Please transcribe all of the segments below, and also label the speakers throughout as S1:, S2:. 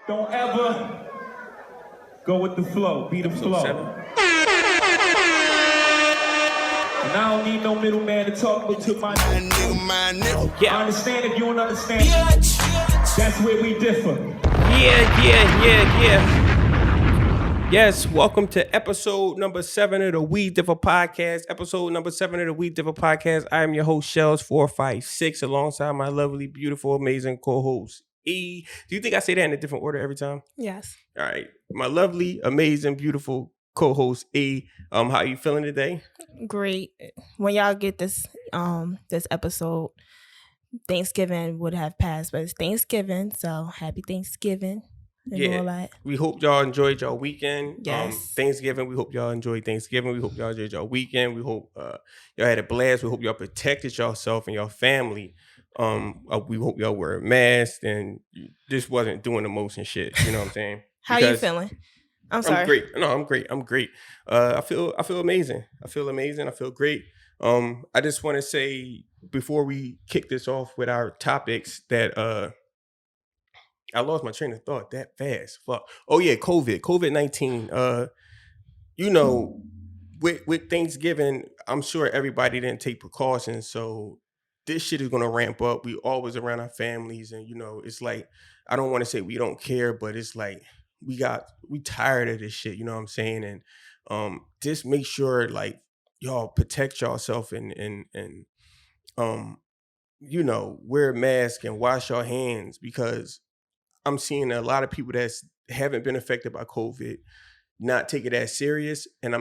S1: Don't ever go with the flow. Be the flow.
S2: 7.
S1: And I don't need no middleman to talk to my nigga.
S2: Yeah.
S1: I understand if you don't understand. That's where we differ.
S2: Yeah. Yes, welcome to episode number 7 of the We Differ Podcast. Episode number 7 of the We Differ Podcast. I am your host, Shells456, alongside my lovely, beautiful, amazing co-host, E. Do you think I say that in a different order every time?
S3: Yes.
S2: All right. My lovely, amazing, beautiful co-host, E. How are you feeling today?
S3: Great. When y'all get this episode, Thanksgiving would have passed, but it's Thanksgiving, so happy Thanksgiving and all that.
S2: We hope y'all enjoyed y'all weekend.
S3: Yes.
S2: Thanksgiving. We hope y'all enjoyed Thanksgiving. We hope y'all enjoyed y'all weekend. We hope y'all had a blast. We hope y'all protected yourself and your family. We hope y'all wear masks and just wasn't doing the most and shit. You know what I'm saying?
S3: How you feeling? I'm sorry.
S2: I'm great. No, I'm great. I feel amazing. I feel great. I just want to say before we kick this off with our topics that I lost my train of thought that fast. Fuck. Oh yeah, COVID-19. You know, with Thanksgiving, I'm sure everybody didn't take precautions, so this shit is gonna ramp up. We always around our families, and you know, it's like I don't want to say we don't care, but it's like we tired of this shit. You know what I'm saying? And just make sure like y'all protect yourself and you know, wear a mask and wash your hands because I'm seeing a lot of people that haven't been affected by COVID not take it as serious, and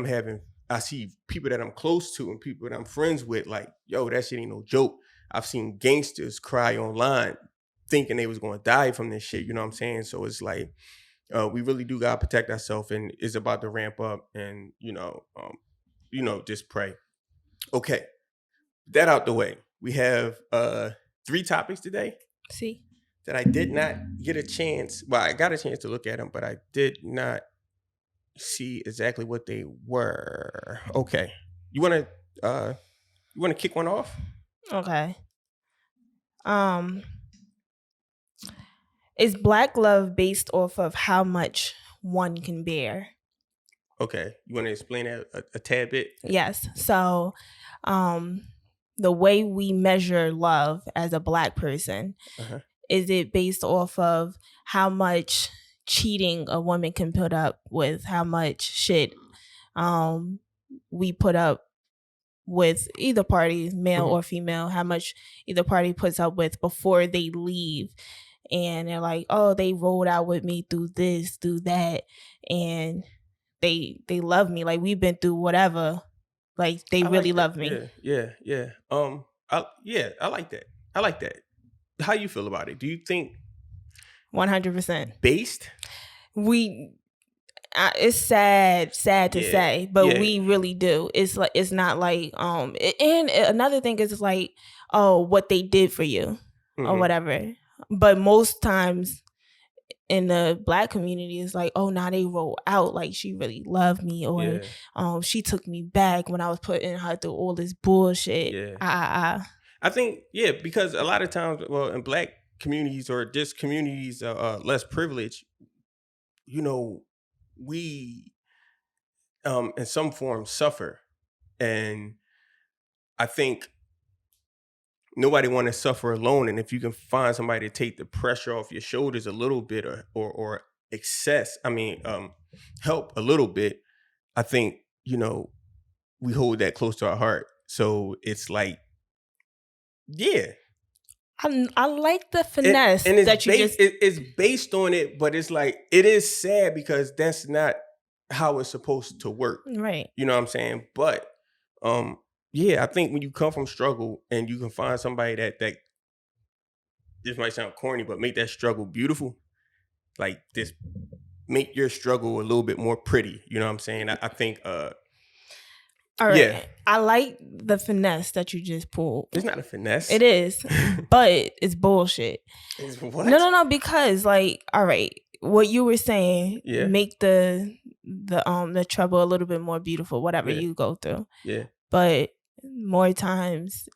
S2: I see people that I'm close to and people that I'm friends with like, yo, that shit ain't no joke. I've seen gangsters cry online thinking they was going to die from this shit. You know what I'm saying? So it's like we really do gotta protect ourselves, and it's about to ramp up, and you know, just pray. Okay, that out the way. We have 3 topics today.
S3: See?
S2: That I did not get a chance. Well, I got a chance to look at them, but I did not see exactly what they were. Okay, you want to kick one off?
S3: Okay. Is Black love based off of how much one can bear?
S2: Okay, you want to explain that a tad bit?
S3: Yes. So, the way we measure love as a Black person. Is it based off of how much cheating a woman can put up with, how much shit we put up with either party, male or female, how much either party puts up with before they leave? And they're like, oh, they rolled out with me through this, through that, and they love me. Like, we've been through whatever. Like, they really love me.
S2: Yeah. I like that. I like that. How you feel about it? Do you think
S3: 100%
S2: based?
S3: It's sad to say, but we really do. It's like, it's not like and another thing is like, oh, what they did for you or whatever. But most times in the Black community, it's like, oh, now they roll out like she really loved me, or she took me back when I was putting her through all this bullshit.
S2: I think, because a lot of times, well, in Black communities or just communities less privileged, you know, we in some form suffer. And I think nobody want to suffer alone. And if you can find somebody to take the pressure off your shoulders a little bit or help a little bit, I think, you know, we hold that close to our heart. So it's like,
S3: I like the finesse
S2: it's based on it, but it's like, it is sad because that's not how it's supposed to work.
S3: Right.
S2: You know what I'm saying? But I think when you come from struggle and you can find somebody that this might sound corny, but make that struggle beautiful, like this, make your struggle a little bit more pretty. You know what I'm saying? I think
S3: all right. Yeah. I like the finesse that you just pulled.
S2: It's not a finesse.
S3: It is, but it's bullshit.
S2: It's what?
S3: No, because like, all right, what you were saying, make the trouble a little bit more beautiful, whatever you go through.
S2: Yeah.
S3: But more times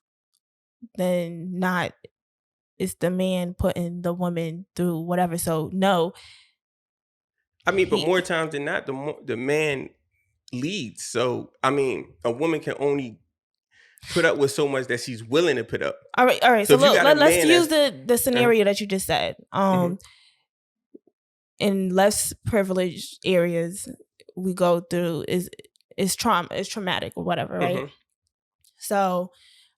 S3: than not, it's the man putting the woman through whatever. So no,
S2: I mean, but more times than not, the man leads. So I mean, a woman can only put up with so much that she's willing to put up.
S3: All right.
S2: So
S3: So
S2: if you got a
S3: let's
S2: man
S3: use the scenario that you just said. In less privileged areas, we go through is traumatic or whatever, right? So,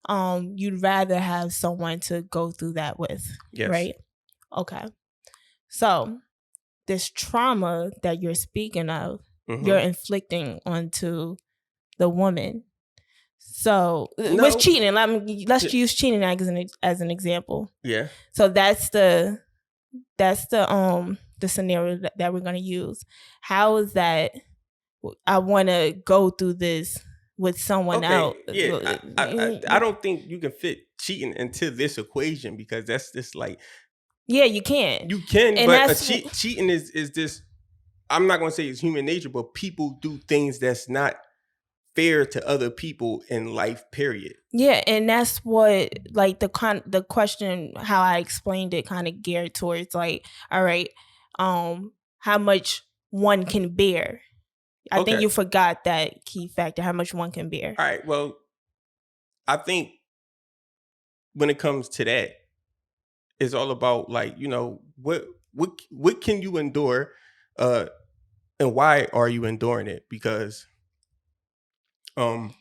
S3: you'd rather have someone to go through that with,
S2: Yes.
S3: right? Okay. So, this trauma that you're speaking of, you're inflicting onto the woman. So, with cheating, let's use cheating as an example.
S2: Yeah.
S3: So that's the scenario that we're going to use. How is that? I want to go through this with someone else.
S2: Yeah, I don't think you can fit cheating into this equation because that's just like.
S3: Yeah, you can.
S2: You can, and but cheating is this. I'm not going to say it's human nature, but people do things that's not fair to other people in life, period.
S3: Yeah, and that's what like the question how I explained it kind of geared towards like, all right, how much one can bear. I think you forgot that key factor, how much one can bear.
S2: All right, well, I think when it comes to that, it's all about like, you know, what can you endure, and why are you enduring it? Because when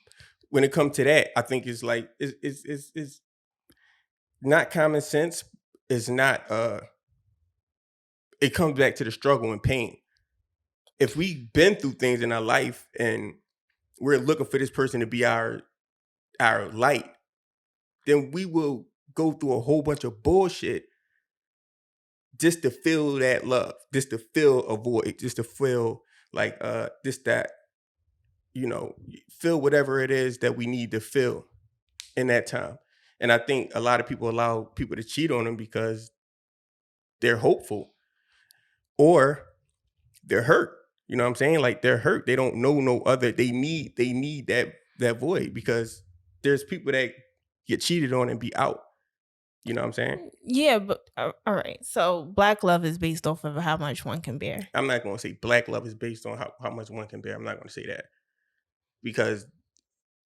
S2: it comes to that, I think it's like it's not common sense. It's not it comes back to the struggle and pain. If we've been through things in our life and we're looking for this person to be our light, then we will go through a whole bunch of bullshit just to feel that love, just to feel a void, just to feel like this, that, you know, feel whatever it is that we need to feel in that time. And I think a lot of people allow people to cheat on them because they're hopeful or they're hurt. You know what I'm saying? Like they're hurt. They don't know no other. They need that void because there's people that get cheated on and be out. You know what I'm saying?
S3: Yeah, but all right. So black love is based off of how much one can bear.
S2: I'm not going to say black love is based on how much one can bear. I'm not going to say that because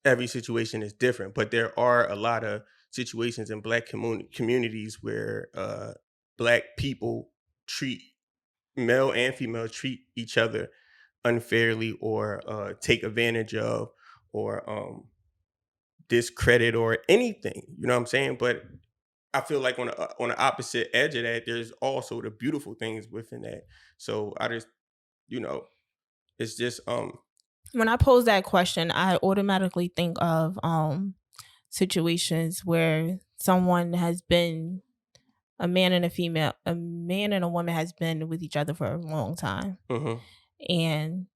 S2: every situation is different. But there are a lot of situations in black communities where black people treat male and female treat each other unfairly or take advantage of or discredit or anything. You know what I'm saying? But I feel like on the opposite edge of that, there's also the beautiful things within that. So I just, you know, it's just
S3: when I pose that question, I automatically think of situations where someone has been a man and a woman has been with each other for a long time. And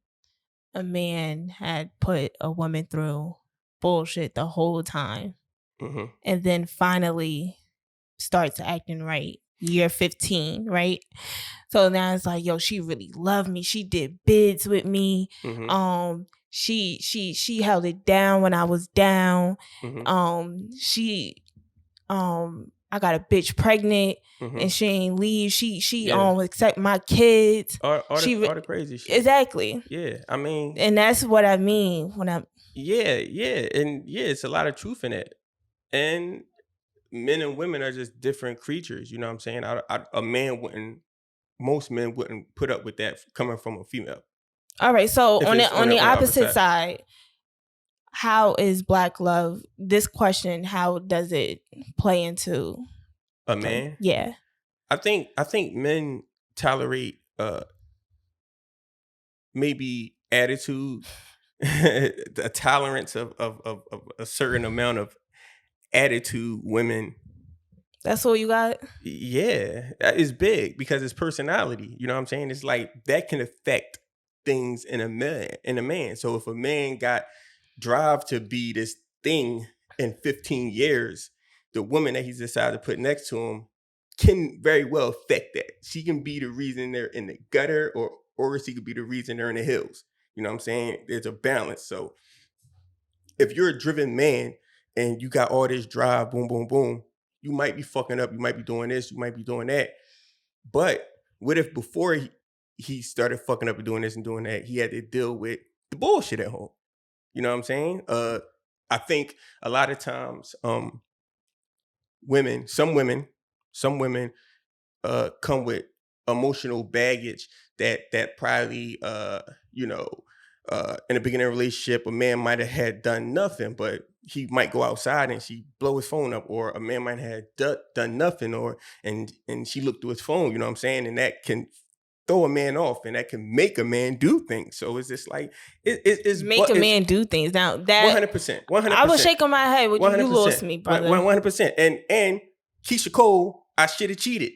S3: a man had put a woman through bullshit the whole time. And then finally starts acting right. Year 15, right? So now it's like, yo, she really loved me. She did bids with me. She held it down when I was down. I got a bitch pregnant and she ain't leave. She accept my kids.
S2: All the crazy shit.
S3: Exactly.
S2: Yeah, I mean,
S3: and that's what I mean when I'm.
S2: Yeah, and it's a lot of truth in it. And men and women are just different creatures. You know what I'm saying? Most men wouldn't put up with that coming from a female.
S3: All right, so on the opposite side, how is black love? This question, how does it play into
S2: a man?
S3: Yeah,
S2: I think men tolerate maybe attitude, a tolerance of a certain amount of attitude. Women.
S3: That's all you got?
S2: Yeah, it's big because it's personality. You know what I'm saying? It's like that can affect things in a man. So if a man got drive to be this thing in 15 years, the woman that he's decided to put next to him can very well affect that. She can be the reason they're in the gutter or she could be the reason they're in the hills. You know what I'm saying? There's a balance. So if you're a driven man and you got all this drive, boom, boom, boom, you might be fucking up. You might be doing this. You might be doing that. But what if before he started fucking up and doing this and doing that, he had to deal with the bullshit at home. You know what I'm saying? I think a lot of times, some women come with emotional baggage that probably in the beginning of a relationship a man might have had done nothing, but he might go outside and she blow his phone up, or a man might have done nothing, and she looked through his phone, you know what I'm saying, and that can throw a man off, and that can make a man do things. So it's just like it's
S3: make a man do things. Now that
S2: 100%.
S3: I was shaking my head with you. You
S2: 100%.
S3: lost me, brother.
S2: 100%. And Keisha Cole, I should have cheated.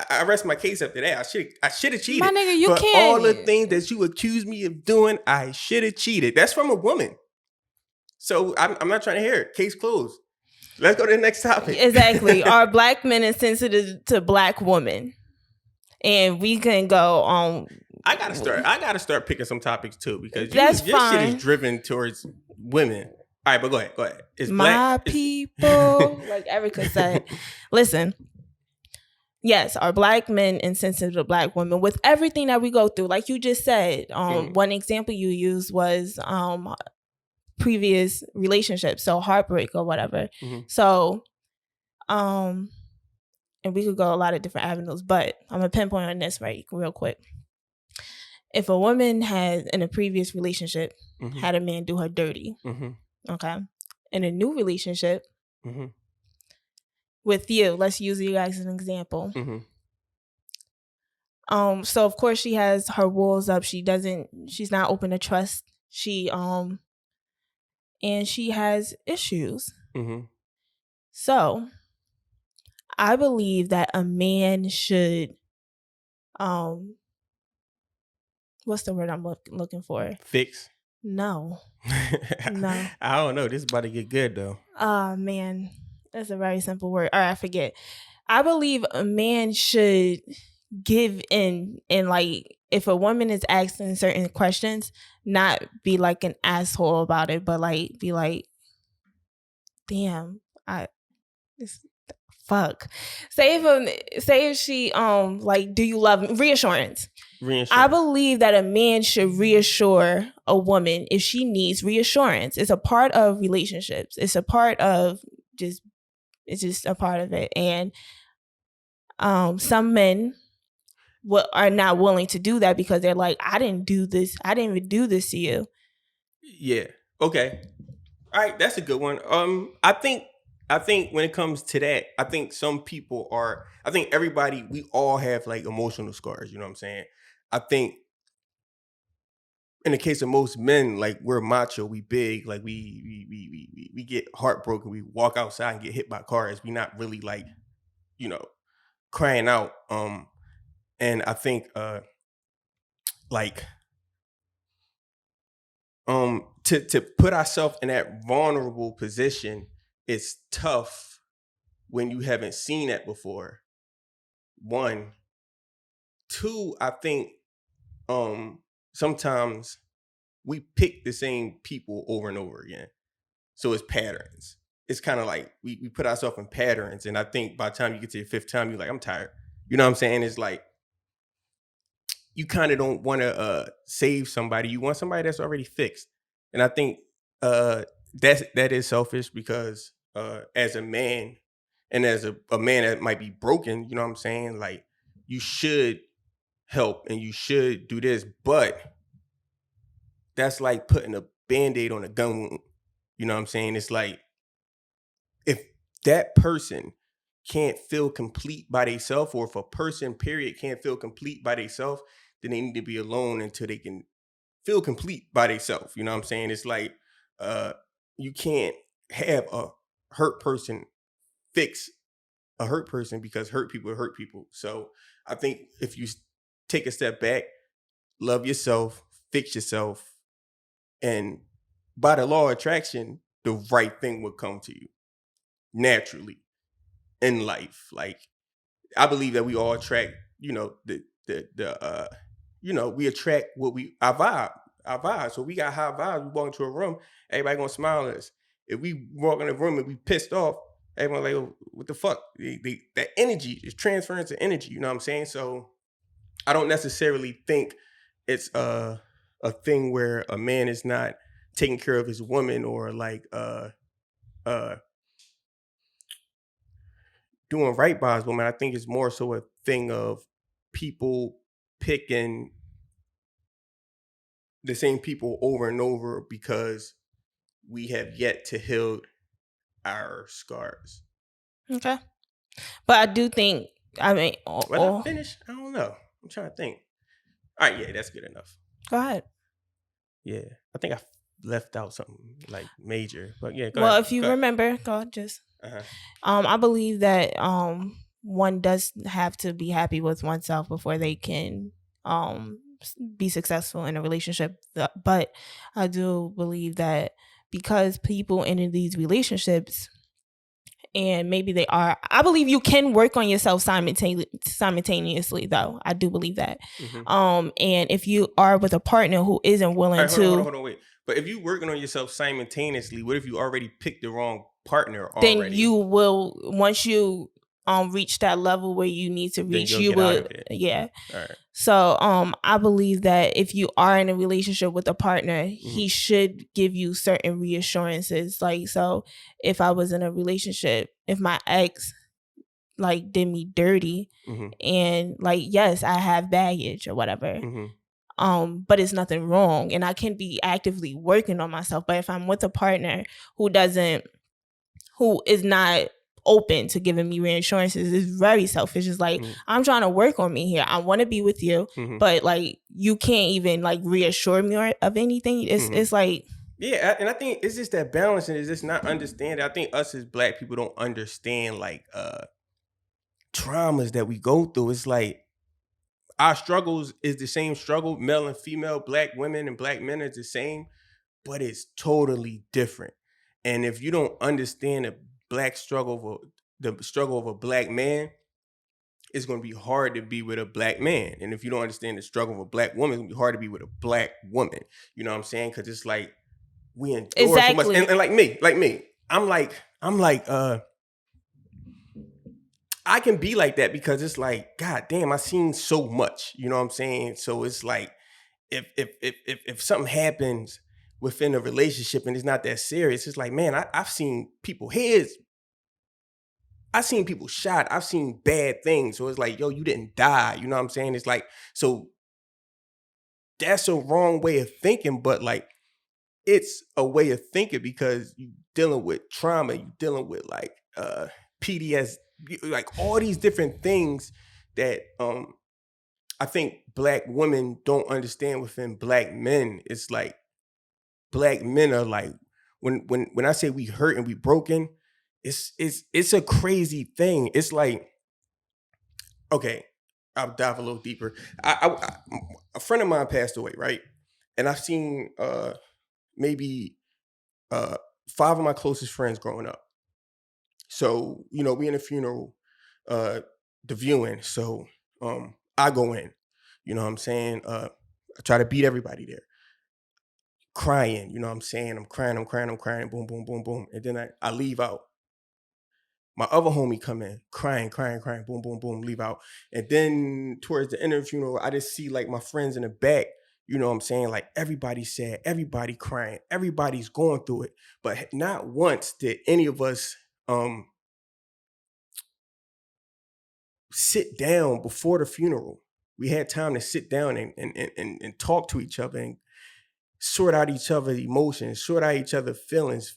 S2: I rest my case after that. I should have cheated.
S3: My nigga, you
S2: for
S3: can't.
S2: all the things that you accused me of doing, I should have cheated. That's from a woman. So I'm not trying to hear it. Case closed. Let's go to the next topic.
S3: Exactly. Are black men insensitive to black women? And we can go on.
S2: I gotta start picking some topics too, because
S3: That's
S2: your
S3: fine.
S2: shit is driven towards women. All right, but go ahead. It's
S3: my
S2: black.
S3: people, like Erica said. Listen. Yes, are black men insensitive to black women with everything that we go through? Like you just said, one example you used was previous relationships, so heartbreak or whatever.
S2: Mm-hmm.
S3: So, and we could go a lot of different avenues, but I'm gonna pinpoint on this real quick. If a woman has in a previous relationship had a man do her dirty, okay, in a new relationship. With you, let's use you guys as an example. So of course she has her walls up. She's not open to trust. And she has issues. So I believe that a man should, what's the word I'm looking for?
S2: Fix.
S3: No.
S2: I don't know. This is about to get good though.
S3: Man. That's a very simple word. All right, I forget. I believe a man should give in, and like if a woman is asking certain questions, not be like an asshole about it, but like be like, damn, fuck. Say if she like, do you love me? Reassurance. I believe that a man should reassure a woman if she needs reassurance. It's a part of relationships. It's a part of it's just a part of it. And some men are not willing to do that because they're like, I didn't even do this to you.
S2: Yeah. Okay. All right. That's a good one. I think when it comes to that, I think everybody, we all have like emotional scars. You know what I'm saying? I think in the case of most men, like we're macho, we big, like we get heartbroken, we walk outside and get hit by cars. We not really like, crying out. And I think to put ourselves in that vulnerable position is tough when you haven't seen that before. 1, 2, I think sometimes we pick the same people over and over again. So it's patterns. It's kind of like we put ourselves in patterns. And I think by the time you get to your 5th time, you're like, I'm tired. You know what I'm saying? It's like, you kind of don't want to save somebody. You want somebody that's already fixed. And I think that is selfish because as a man and as a man that might be broken, you know what I'm saying? Like, you should help and you should do this, but that's like putting a Band-Aid on a gun wound. You know what I'm saying? It's like, if that person can't feel complete by themselves, or if a person, period, can't feel complete by themselves, then they need to be alone until they can feel complete by themselves. You know what I'm saying? It's like, you can't have a hurt person fix a hurt person, because hurt people hurt people. So I think if you take a step back, love yourself, fix yourself, and by the law of attraction, the right thing will come to you naturally in life. Like, I believe that we all attract, we attract what our vibe. So we got high vibes. We walk into a room, everybody gonna smile at us. If we walk in a room and we pissed off, everyone like, oh, what the fuck? That energy is transferring to energy. You know what I'm saying? So I don't necessarily think it's a thing where a man is not taking care of his woman or like doing right by his woman. I think it's more so a thing of people picking the same people over and over because we have yet to heal our scars.
S3: Okay. But I do think, I mean,
S2: Was I finished? I don't know. I'm trying to think. All right, yeah, that's good enough.
S3: Go ahead.
S2: Yeah, I think I left out something like major, but yeah.
S3: Well,
S2: ahead.
S3: if you remember, go ahead, just.
S2: Uh-huh.
S3: I believe that one does have to be happy with oneself before they can be successful in a relationship. But I do believe that because people enter these relationships and maybe they are, I believe you can work on yourself simultaneously though. I do believe that. Mm-hmm. And if you are with a partner who isn't willing to
S2: hold on, wait. But if you working on yourself simultaneously, what if you already picked the wrong partner already?
S3: Then you will, once you reach that level where you need to reach, you would, yeah. All right. So I believe that if you are in a relationship with a partner, mm-hmm. he should give you certain reassurances. Like, so if I was in a relationship, if my ex like did me dirty, mm-hmm. and like, yes, I have baggage or whatever. Mm-hmm. But it's nothing wrong and I can be actively working on myself. But if I'm with a partner who is not open to giving me reassurances, is very selfish. It's like, mm-hmm. I'm trying to work on me here. I want to be with you, mm-hmm. but like you can't even like reassure me of anything. It's like,
S2: yeah, and I think it's just that balance, and it's just not understanding. I think us as Black people don't understand like traumas that we go through. It's like our struggles is the same struggle. Male and female, Black women and Black men is the same, but it's totally different. And if you don't understand the struggle of a Black man, it's going to be hard to be with a Black man. And if you don't understand the struggle of a Black woman, it's going to be hard to be with a Black woman. You know what I'm saying? Because it's like we endure so much. And like me, I'm like, I can be like that because it's like, God damn, I've seen so much. You know what I'm saying? So it's like, if something happens within a relationship and it's not that serious, it's like, man, I've seen people heads. I've seen people shot. I've seen bad things. So it's like, yo, you didn't die. You know what I'm saying? It's like, so that's a wrong way of thinking, but like, it's a way of thinking because you dealing with trauma, you dealing with like PTSD, like all these different things that I think Black women don't understand within Black men. It's like Black men are like, when I say we hurt and we broken, it's a crazy thing. It's like, okay, I'll dive a little deeper. A friend of mine passed away, right? And I've seen maybe 5 of my closest friends growing up. So, you know, we in a funeral, the viewing. So I go in, you know what I'm saying? I try to beat everybody there. Crying, you know what I'm saying? I'm crying, boom, boom, boom, boom. And then I leave out. My other homie come in, crying, boom, boom, boom, leave out. And then towards the end of the funeral, I just see like my friends in the back, you know what I'm saying? Like everybody's sad, everybody crying, everybody's going through it. But not once did any of us sit down before the funeral. We had time to sit down and talk to each other and sort out each other's emotions, sort out each other's feelings,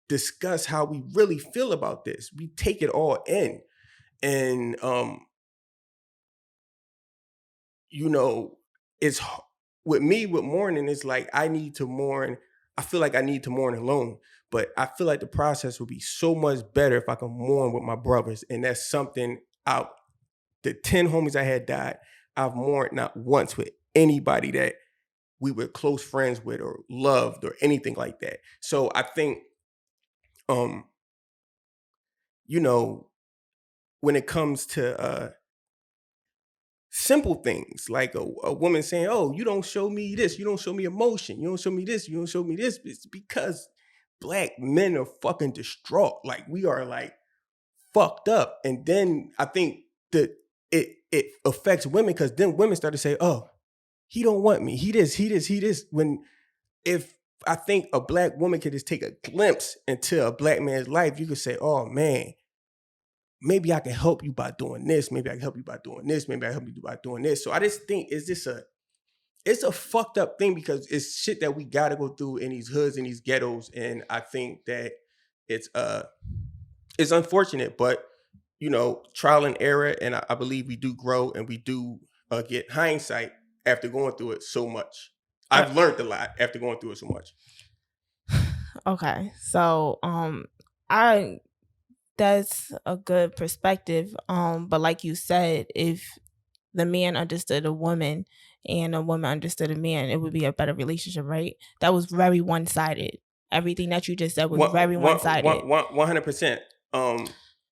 S2: discuss how we really feel about this. We take it all in. And, you know, it's with me with mourning, it's like I need to mourn. I feel like I need to mourn alone, but I feel like the process would be so much better if I could mourn with my brothers. And that's something the 10 homies I had died, I've mourned not once with anybody that we were close friends with or loved or anything like that. So I think, you know, when it comes to simple things like a woman saying, oh, you don't show me this, you don't show me emotion, you don't show me this, you don't show me this, it's because Black men are fucking distraught. Like we are like fucked up. And then I think it affects women because then women start to say, oh, he don't want me. He this. When if I think a black woman could just take a glimpse into a black man's life, you could say, oh man, maybe I can help you by doing this. Maybe I can help you by doing this. Maybe I can help you by doing this. So I just think it's a fucked up thing because it's shit that we gotta go through in these hoods and these ghettos. And I think that it's unfortunate, but trial and error, and I believe we do grow and we do get hindsight after going through it so much. I've learned a lot after going through it so much.
S3: Okay, so that's a good perspective. But like you said, if the man understood a woman and a woman understood a man, it would be a better relationship, right? That was very one-sided. Everything that you just said was very one-sided.
S2: 100%.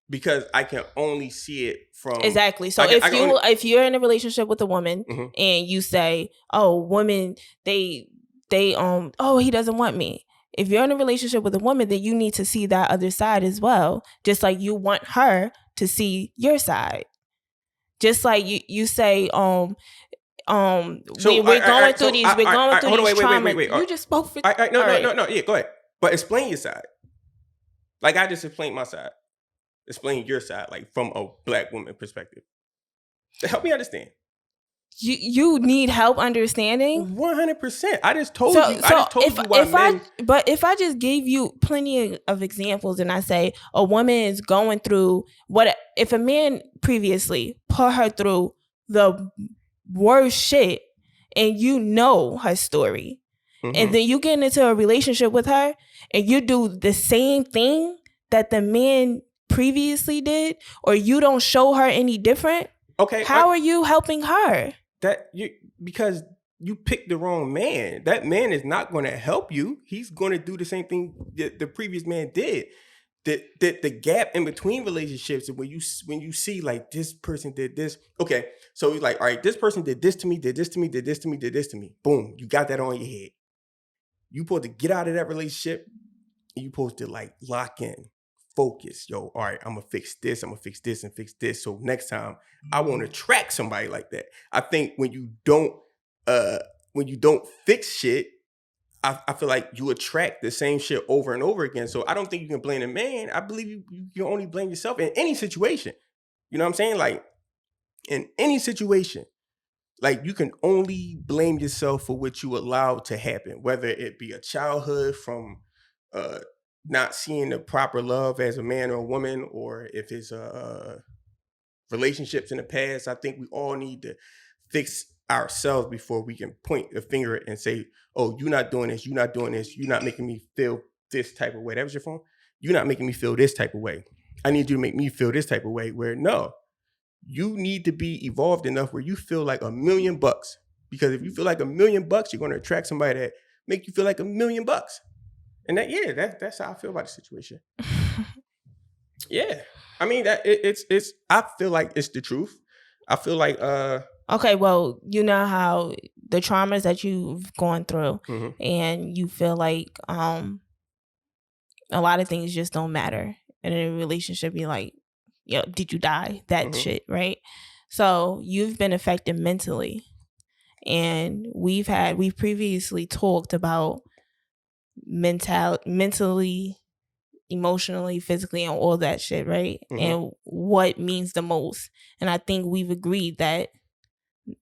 S2: Because I can only see it from
S3: exactly. So if you're in a relationship with a woman and you say, "Oh, women, they oh, he doesn't want me." If you're in a relationship with a woman, then you need to see that other side as well, just like you want her to see your side. Just like you say, we're going through these traumas.
S2: Wait.
S3: You just spoke for
S2: no. Yeah, go ahead. But explain your side. Like I just explained my side. Explain your side, like from a black woman perspective. Help me understand.
S3: You need help understanding?
S2: 100%. I just told you why men.
S3: But if I just gave you plenty of examples and I say a woman is going through if a man previously put her through the worst shit and you know her story, and then you get into a relationship with her and you do the same thing that the man previously did, or you don't show her any different, okay, how are you helping her?
S2: Because you picked the wrong man. That man is not going to help you. He's going to do the same thing that the previous man did. The gap in between relationships, and when you see like this person did this, okay, so he's like, all right, this person did this to me, did this to me, did this to me, did this to me. Boom, you got that on your head. You supposed to get out of that relationship. And you supposed to like lock in. Focus, yo. All right, I'm gonna fix this. I'm gonna fix this and fix this. So next time, I won't attract somebody like that. I think when you don't fix shit, I feel like you attract the same shit over and over again. So I don't think you can blame the man. I believe you can only blame yourself in any situation. You know what I'm saying? Like in any situation, like you can only blame yourself for what you allowed to happen, whether it be a childhood from not seeing the proper love as a man or a woman, or if it's relationships in the past. I think we all need to fix ourselves before we can point a finger and say, oh, you're not doing this, you're not doing this, you're not making me feel this type of way. That was your phone? You're not making me feel this type of way. I need you to make me feel this type of way. Where no, you need to be evolved enough where you feel like $1 million. Because if you feel like $1 million, you're going to attract somebody that make you feel like $1 million. And that's how I feel about the situation. Yeah. I mean, it's I feel like it's the truth. I feel like
S3: okay, well, you know how the traumas that you've gone through and you feel like a lot of things just don't matter. And in a relationship, you're like, yo, did you die? That shit, right? So you've been affected mentally. And we've previously talked about mentally, emotionally, physically, and all that shit, right? And what means the most. And I think we've agreed that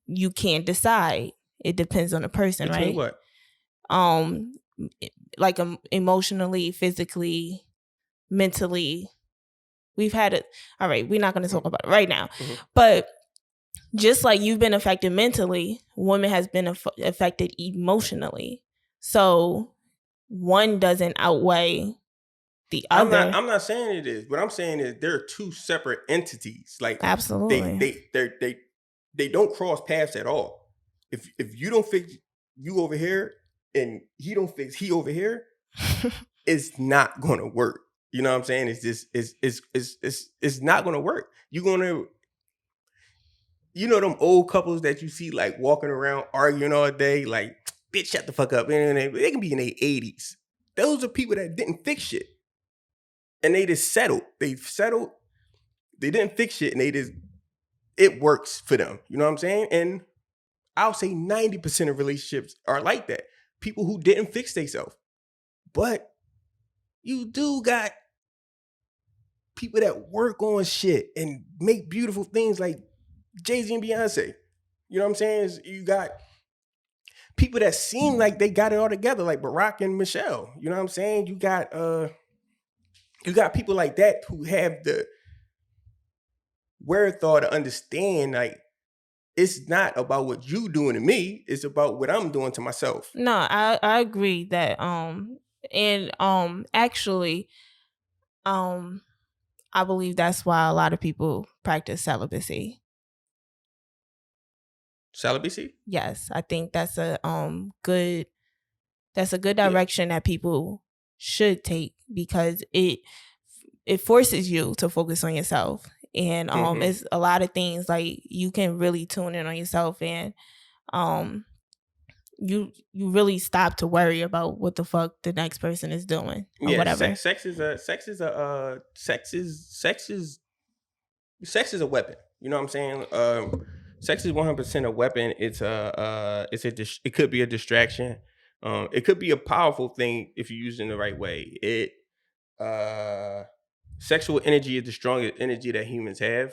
S3: you can't decide. It depends on the person,
S2: between
S3: right?
S2: What?
S3: Like emotionally, physically, mentally. We've had it. All right, we're not going to talk about it right now. But just like you've been affected mentally, woman has been affected emotionally. So one doesn't outweigh the other.
S2: I'm not saying it is. What I'm saying is there are two separate entities. Like
S3: absolutely,
S2: they don't cross paths at all. If you don't fix you over here and he don't fix he over here, it's not gonna work. You know what I'm saying? It's just it's not gonna work. You're gonna, you know, them old couples that you see like walking around arguing all day, like, bitch, shut the fuck up. And they can be in their 80s. Those are people that didn't fix shit. And they just settled. They settled. They didn't fix shit, and they just it works for them. You know what I'm saying? And I'll say 90% of relationships are like that. People who didn't fix themselves. But you do got people that work on shit and make beautiful things like Jay-Z and Beyonce. You know what I'm saying? You got people that seem like they got it all together, like Barack and Michelle. You know what I'm saying? You got people like that who have the wherewithal to understand, like, it's not about what you doing to me, it's about what I'm doing to myself.
S3: No, I agree that actually I believe that's why a lot of people practice celibacy.
S2: Celibacy?
S3: Yes, I think that's a good direction that people should take, because it forces you to focus on yourself. And it's a lot of things, like, you can really tune in on yourself, and you really stop to worry about what the fuck the next person is doing or whatever.
S2: Sex is a weapon. You know what I'm saying? Sex is 100% a weapon. It could be a distraction. It could be a powerful thing if you use it in the right way. Sexual energy is the strongest energy that humans have.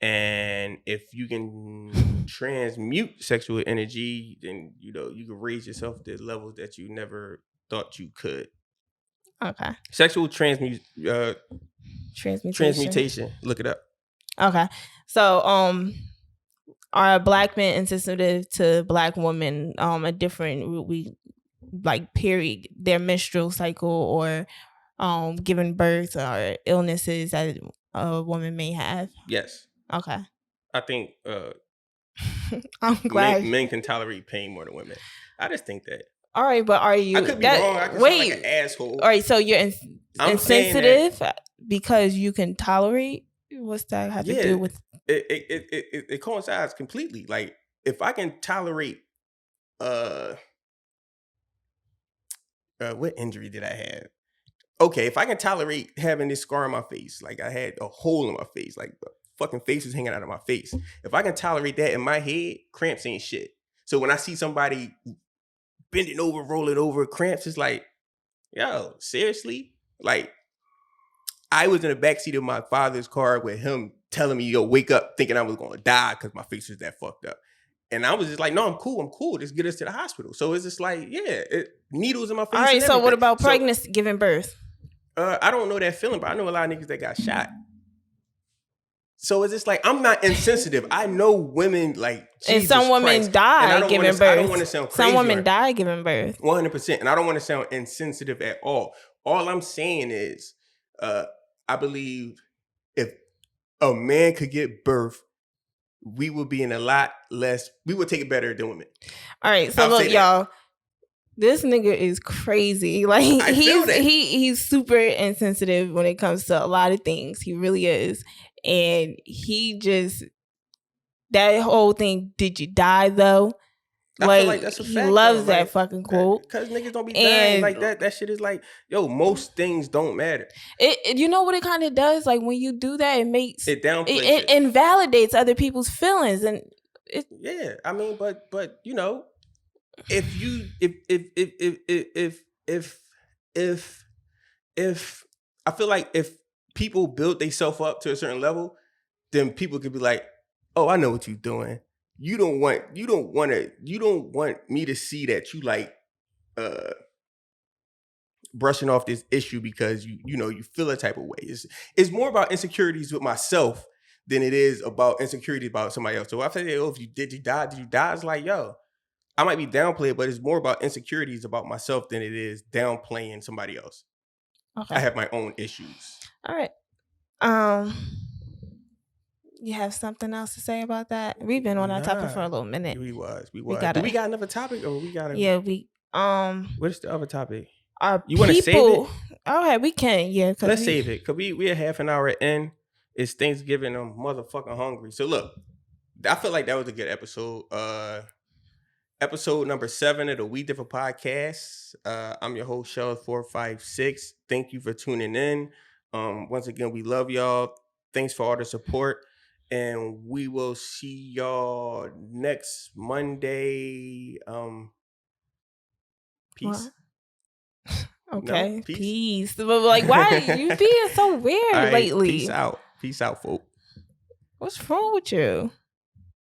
S2: And if you can transmute sexual energy, then you can raise yourself to levels that you never thought you could.
S3: Okay.
S2: Sexual transmutation. Look it up.
S3: Okay. So are black men insensitive to black women a different period, their menstrual cycle, or giving birth, or illnesses that a woman may have?
S2: Yes.
S3: Okay.
S2: I think
S3: I'm glad
S2: men can tolerate pain more than women. I just think that.
S3: All right, but are you?
S2: I could be wrong. I could sound like an asshole.
S3: All right, so you're insensitive because you can tolerate. What's that have to do with?
S2: It coincides completely. Like, if I can tolerate, what injury did I have? Okay, if I can tolerate having this scar on my face, like I had a hole in my face, like the fucking face was hanging out of my face. If I can tolerate that in my head, cramps ain't shit. So when I see somebody bending over, rolling over, cramps is like, yo, seriously? Like, I was in the backseat of my father's car with him telling me, yo, wake up, thinking I was going to die because my face was that fucked up. And I was just like, no, I'm cool. Just get us to the hospital. So it's just like, needles in my face.
S3: All right, so what about pregnancy, giving birth?
S2: I don't know that feeling, but I know a lot of niggas that got shot. So it's just like, I'm not insensitive. I know women, like,
S3: and some women die giving birth. I don't want to sound crazy. Some women die giving birth.
S2: 100%. And I don't want to sound insensitive at all. All I'm saying is, I believe if a man could give birth, we would be in a lot less, we would take it better than women.
S3: All right, so look, y'all. This nigga is crazy. Like, he's super insensitive when it comes to a lot of things. He really is. And he just, that whole thing, did you die though?
S2: I feel like that's a fact.
S3: He loves that fucking quote.
S2: Because niggas don't be dying like that. That shit is like, yo, most things don't matter.
S3: You know what it kind of does? Like, when you do that, it makes
S2: it downplays
S3: it invalidates other people's feelings, and
S2: I mean, but you know, if I feel like if people build themselves up to a certain level, then people could be like, oh, I know what you're doing. You don't want me to see that you like brushing off this issue because you feel a type of way. It's more about insecurities with myself than it is about insecurities about somebody else. So I say, oh, did you die? It's like, yo, I might be downplaying, but it's more about insecurities about myself than it is downplaying somebody else. Okay. I have my own issues.
S3: All right. You have something else to say about that? We've been on that topic for a little minute.
S2: We was. Do we got another topic, or we got?
S3: Yeah, we.
S2: What's the other topic?
S3: You want to save it? Okay, we can. Yeah,
S2: let's save it because we a half an hour in. It's Thanksgiving. I'm motherfucking hungry. So look, I feel like that was a good episode. Episode number 7 of the We Differ podcast. I'm your host, Shell456. Thank you for tuning in. Once again, we love y'all. Thanks for all the support. and we will see y'all next Monday. Peace.
S3: What? Okay,
S2: No?
S3: peace. But like, why are you being so weird
S2: All right,
S3: lately?
S2: peace out, folk.
S3: What's wrong with you?